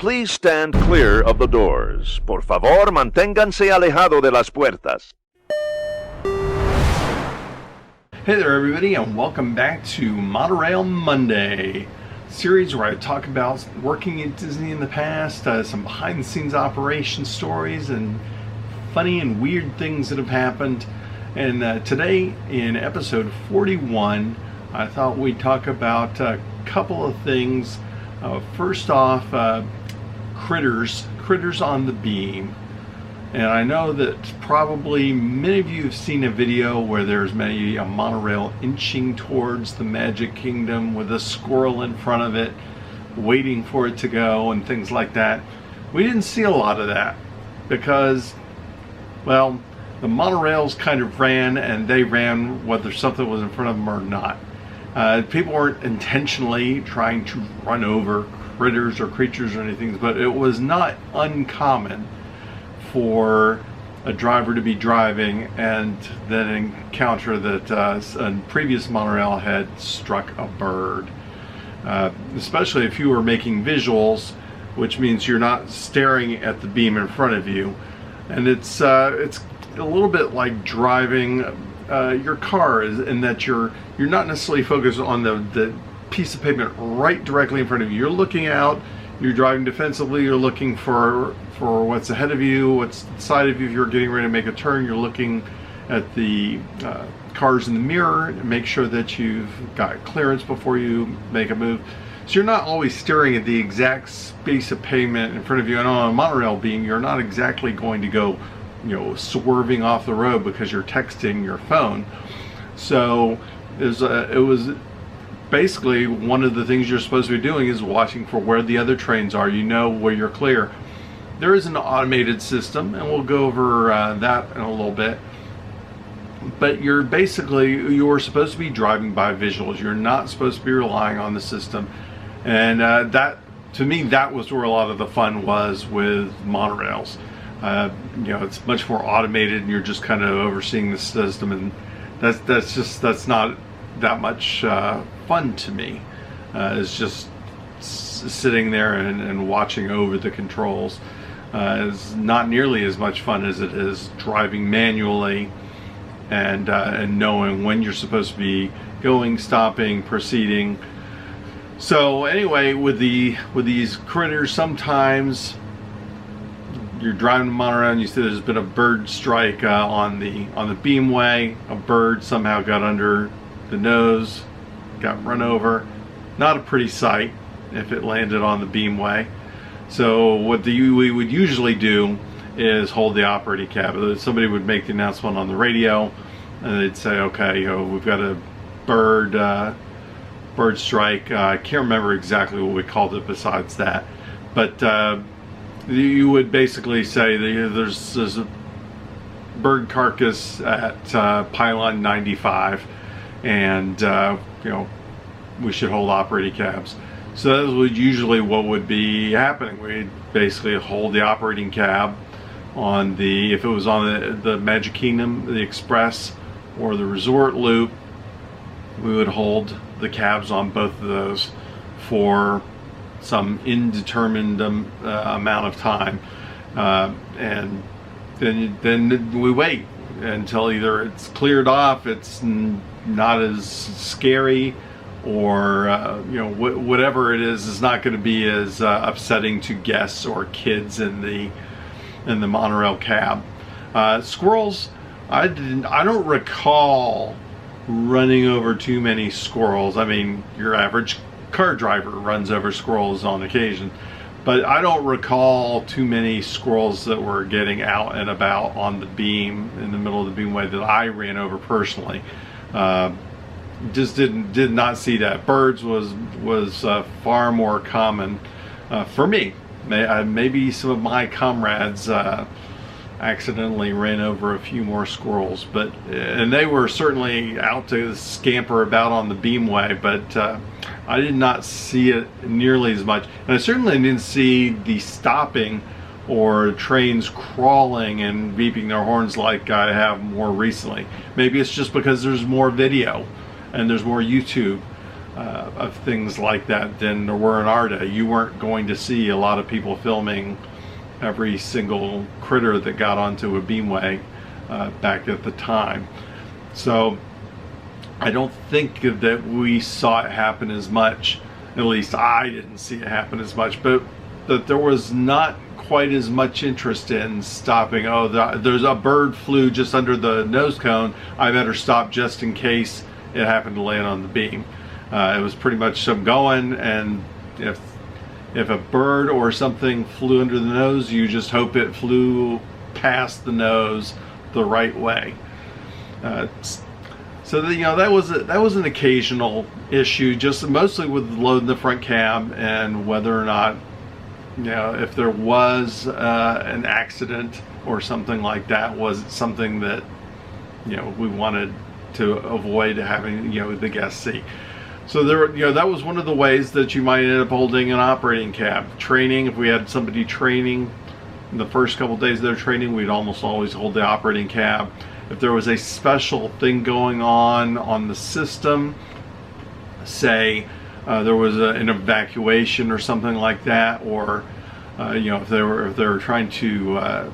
Please stand clear of the doors. Por favor, manténganse alejado de las puertas. Hey there everybody, and welcome back to Monorail Monday, series where I talk about working at Disney in the past, some behind the scenes operation stories and funny and weird things that have happened. And today in episode 41, I thought we'd talk about a couple of things. First off, critters on the beam. And I know that probably many of you have seen a video where there's maybe a monorail inching towards the Magic Kingdom with a squirrel in front of it, waiting for it to go and things like that. We didn't see a lot of that because, well, the monorails kind of ran, and they ran whether something was in front of them or not. People weren't intentionally trying to run over critters or creatures or anything, but it was not uncommon for a driver to be driving and then encounter that a previous monorail had struck a bird. Especially if you were making visuals, which means you're not staring at the beam in front of you. And it's a little bit like driving your car, in that you're not necessarily focused on the piece of pavement right directly in front of you. You're looking out, you're driving defensively, you're looking for what's ahead of you, what's side of you. If you're getting ready to make a turn, you're looking at the cars in the mirror and make sure that you've got clearance before you make a move. So you're not always staring at the exact space of pavement in front of you. And on a monorail beam, you're not exactly going to go, swerving off the road because you're texting your phone. So it was basically one of the things you're supposed to be doing is watching for where the other trains are. You know where you're clear. There is an automated system, and we'll go over that in a little bit. But you're supposed to be driving by visuals. You're not supposed to be relying on the system. And that, to me, that was where a lot of the fun was with monorails. It's much more automated, and you're just kind of overseeing the system, and that's not that much fun to me. It's just sitting there and watching over the controls. Is not nearly as much fun as it is driving manually and knowing when you're supposed to be going, stopping, proceeding. So anyway, with these critters, sometimes you're driving the monorail and you see there's been a bird strike on the beamway. A bird somehow got under the nose, got run over. Not a pretty sight if it landed on the beamway. So what we would usually do is hold the operating cab. Somebody would make the announcement on the radio, and they'd say, okay, we've got a bird strike. I can't remember exactly what we called it besides that, but you would basically say there's a bird carcass at pylon 95, and we should hold operating cabs. So that was usually what would be happening. We'd basically hold the operating cab on if it was on the Magic Kingdom, the Express, or the Resort Loop, we would hold the cabs on both of those for some indeterminate amount of time. And then we wait until either it's cleared off, it's not as scary, or whatever it is not going to be as upsetting to guests or kids in the monorail cab. Squirrels, I don't recall running over too many squirrels. I mean, your average car driver runs over squirrels on occasion, but I don't recall too many squirrels that were getting out and about on the beam, in the middle of the beamway, that I ran over personally. Just did not see that. Birds was far more common for me. Maybe some of my comrades accidentally ran over a few more squirrels, and they were certainly out to scamper about on the beamway, but I did not see it nearly as much. And I certainly didn't see the stopping or trains crawling and beeping their horns like I have more recently. Maybe it's just because there's more video and there's more YouTube of things like that than there were in our day. You weren't going to see a lot of people filming every single critter that got onto a beamway back at the time. So I don't think that we saw it happen as much. At least I didn't see it happen as much, but that there was not quite as much interest in stopping. Oh, there's a bird flew just under the nose cone, I better stop just in case it happened to land on the beam. It was pretty much some going, and if a bird or something flew under the nose, you just hope it flew past the nose the right way. So that, that was an occasional issue, just mostly with loading the front cab, and whether or not, if there was an accident or something like that, was it something that we wanted to avoid having the guests see. So that was one of the ways that you might end up holding an operating cab. Training, if we had somebody training in the first couple of days of their training, we'd almost always hold the operating cab. If there was a special thing going on the system, say there was an evacuation or something like that, or if they were trying to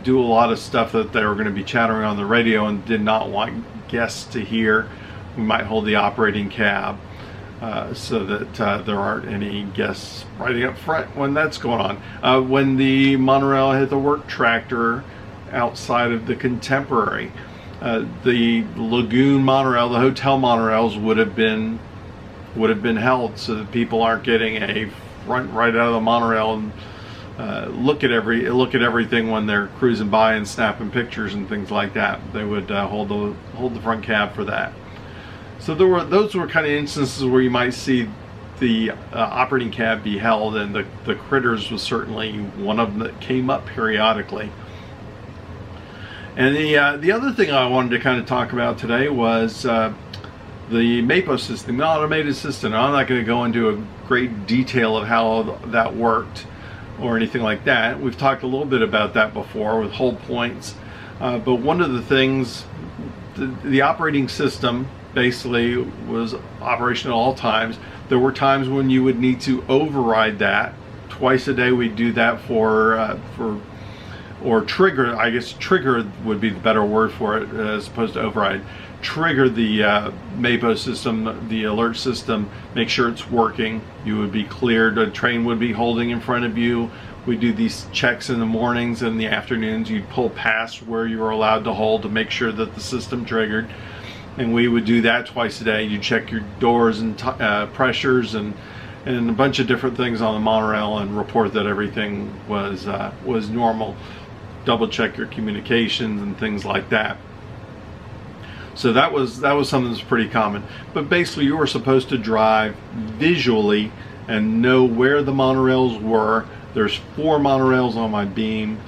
do a lot of stuff that they were going to be chattering on the radio and did not want guests to hear, we might hold the operating cab so that there aren't any guests riding up front when that's going on. When the monorail hit the work tractor outside of the Contemporary, the Lagoon monorail, the hotel monorails would have been held so that people aren't getting a front right out of the monorail and look at everything when they're cruising by and snapping pictures and things like that. They would hold the front cab for that. So those were kind of instances where you might see the operating cab be held, and the critters was certainly one of them that came up periodically. And the other thing I wanted to kind of talk about today was the MAPO system, the automated system. I'm not going to go into a great detail of how that worked or anything like that. We've talked a little bit about that before with hold points. But one of the things, the operating system basically was operational at all times. There were times when you would need to override that. Twice a day we'd do that or trigger, I guess trigger would be the better word for it as opposed to override. Trigger the MAPO system, the alert system, make sure it's working. You would be cleared, a train would be holding in front of you. We do these checks in the mornings and the afternoons. You'd pull past where you were allowed to hold to make sure that the system triggered. And we would do that twice a day. You check your doors and pressures and a bunch of different things on the monorail and report that everything was normal. Double check your communications and things like that. So that was something that's pretty common. But basically you were supposed to drive visually and know where the monorails were. There's 4 monorails on my beam.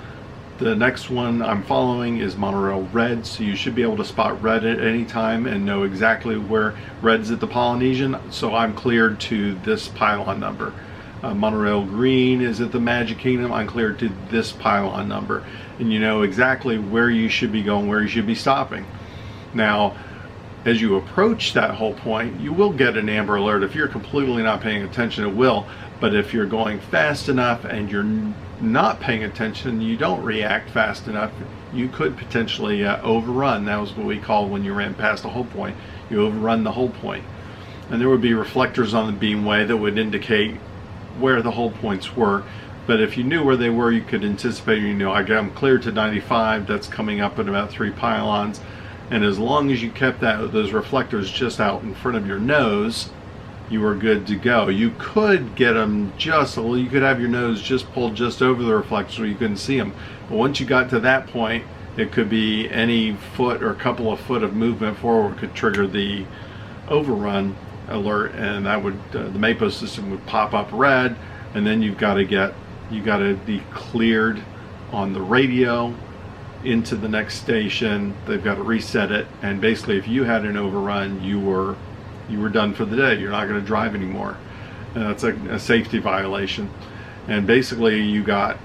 The next one I'm following is monorail red, so you should be able to spot red at any time and know exactly where red's at the Polynesian, so I'm cleared to this pylon number. Monorail green is at the Magic Kingdom, I'm cleared to this pylon number. And you know exactly where you should be going, where you should be stopping. Now, as you approach that whole point, you will get an amber alert. If you're completely not paying attention, it will. But if you're going fast enough and you're not paying attention, you don't react fast enough, you could potentially overrun. That was what we called when you ran past the whole point. You overrun the whole point. And there would be reflectors on the beamway that would indicate where the whole points were. But if you knew where they were, you could anticipate, I'm cleared to 95, that's coming up at about 3 pylons. And as long as you kept those reflectors just out in front of your nose, you were good to go. You could get them you could have your nose just pulled just over the reflector so you couldn't see them. But once you got to that point, it could be any foot or a couple of foot of movement forward could trigger the overrun alert, and that would the MAPO system would pop up red, and then you got to be cleared on the radio into the next station. They've got to reset it, and basically if you had an overrun, you were done for the day. You're not going to drive anymore. That's a safety violation. And basically you got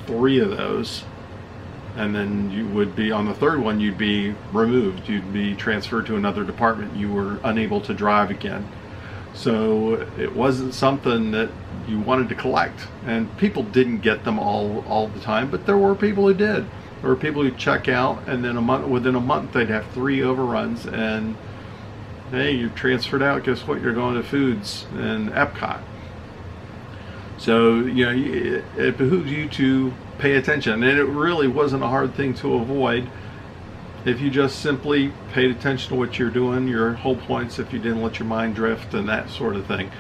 3 of those, and then you would be on the 3rd one, you'd be removed. You'd be transferred to another department. You were unable to drive again. So it wasn't something that you wanted to collect, and people didn't get them all the time, but there were people who did. There were people who check out, and then within a month they'd have 3 overruns, and hey, you're transferred out. Guess what? You're going to Foods and Epcot. So it behooves you to pay attention, and it really wasn't a hard thing to avoid if you just simply paid attention to what you're doing, your whole points, if you didn't let your mind drift and that sort of thing.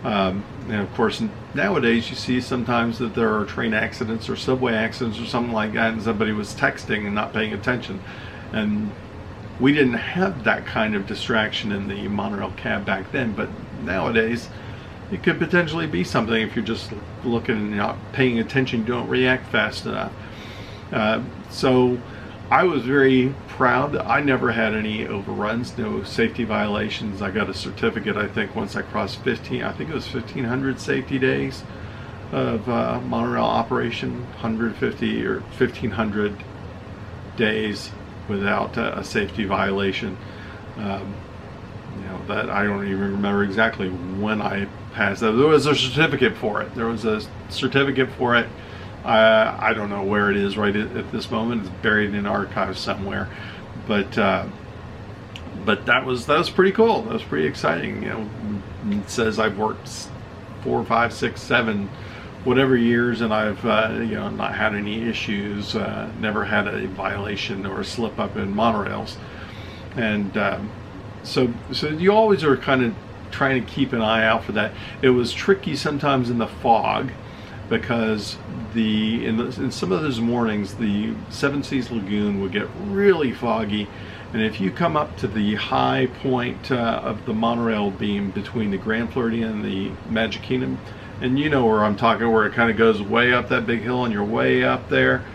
And of course, nowadays you see sometimes that there are train accidents or subway accidents or something like that, and somebody was texting and not paying attention. And we didn't have that kind of distraction in the monorail cab back then, but nowadays it could potentially be something if you're just looking and not paying attention, you don't react fast enough. So I was very proud that I never had any overruns, no safety violations. I got a certificate, I think, once I crossed 1,500 safety days of monorail operation, 150 or 1,500 days without a safety violation. That I don't even remember exactly when I passed that. There was a certificate for it. I don't know where it is right at this moment. It's buried in archives somewhere, but that was pretty cool. That was pretty exciting. It says I've worked 4, 5, 6, 7, whatever years, and I've not had any issues. Never had a violation or a slip up in monorails, and so you always are kind of trying to keep an eye out for that. It was tricky sometimes in the fog, because in some of those mornings the Seven Seas Lagoon would get really foggy, and if you come up to the high point of the monorail beam between the Grand Floridian and the Magic Kingdom, and you know where I'm talking, where it kind of goes way up that big hill and you're way up there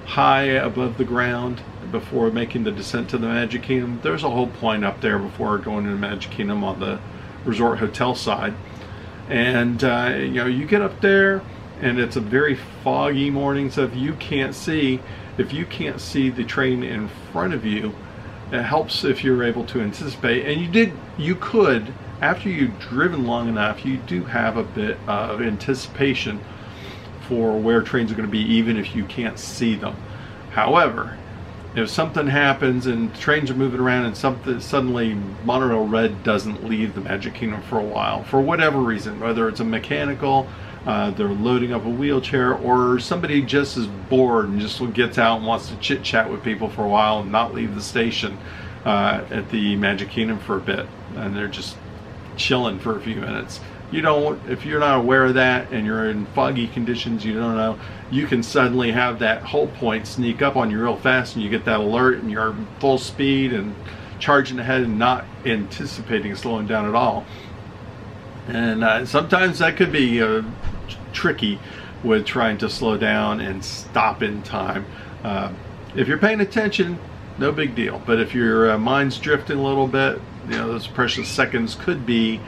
high above the ground before making the descent to the Magic Kingdom. There's a whole point up there before going to the Magic Kingdom on the resort hotel side, and you get up there and it's a very foggy morning, so if you can't see the train in front of you, it helps if you're able to anticipate. And you could, after you've driven long enough, you do have a bit of anticipation for where trains are going to be, even if you can't see them. However, if something happens and trains are moving around and suddenly Monorail Red doesn't leave the Magic Kingdom for a while, for whatever reason, whether it's a mechanical, they're loading up a wheelchair, or somebody just is bored and just gets out and wants to chit chat with people for a while and not leave the station at the Magic Kingdom for a bit, and they're just chilling for a few minutes. If you're not aware of that and you're in foggy conditions, you don't know, you can suddenly have that whole point sneak up on you real fast, and you get that alert and you're full speed and charging ahead and not anticipating slowing down at all. And sometimes that could be tricky with trying to slow down and stop in time. If you're paying attention, no big deal. But if your mind's drifting a little bit, those precious seconds could be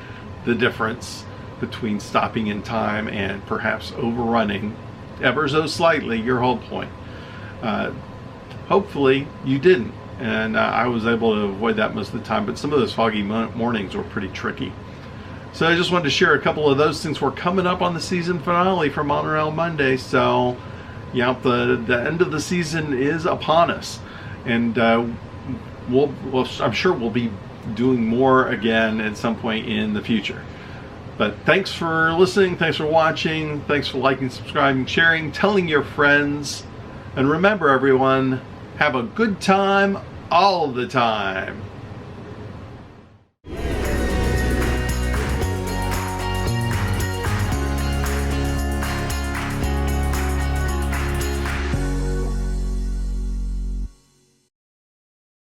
the difference between stopping in time and perhaps overrunning ever so slightly your whole point. Hopefully you didn't, and I was able to avoid that most of the time, but some of those foggy mornings were pretty tricky. So I just wanted to share a couple of those things. We're coming up on the season finale for Monorail Monday, so the end of the season is upon us, and I'm sure we'll be doing more again at some point in the future. But thanks for listening, thanks for watching, thanks for liking, subscribing, sharing, telling your friends, and remember everyone, have a good time all the time.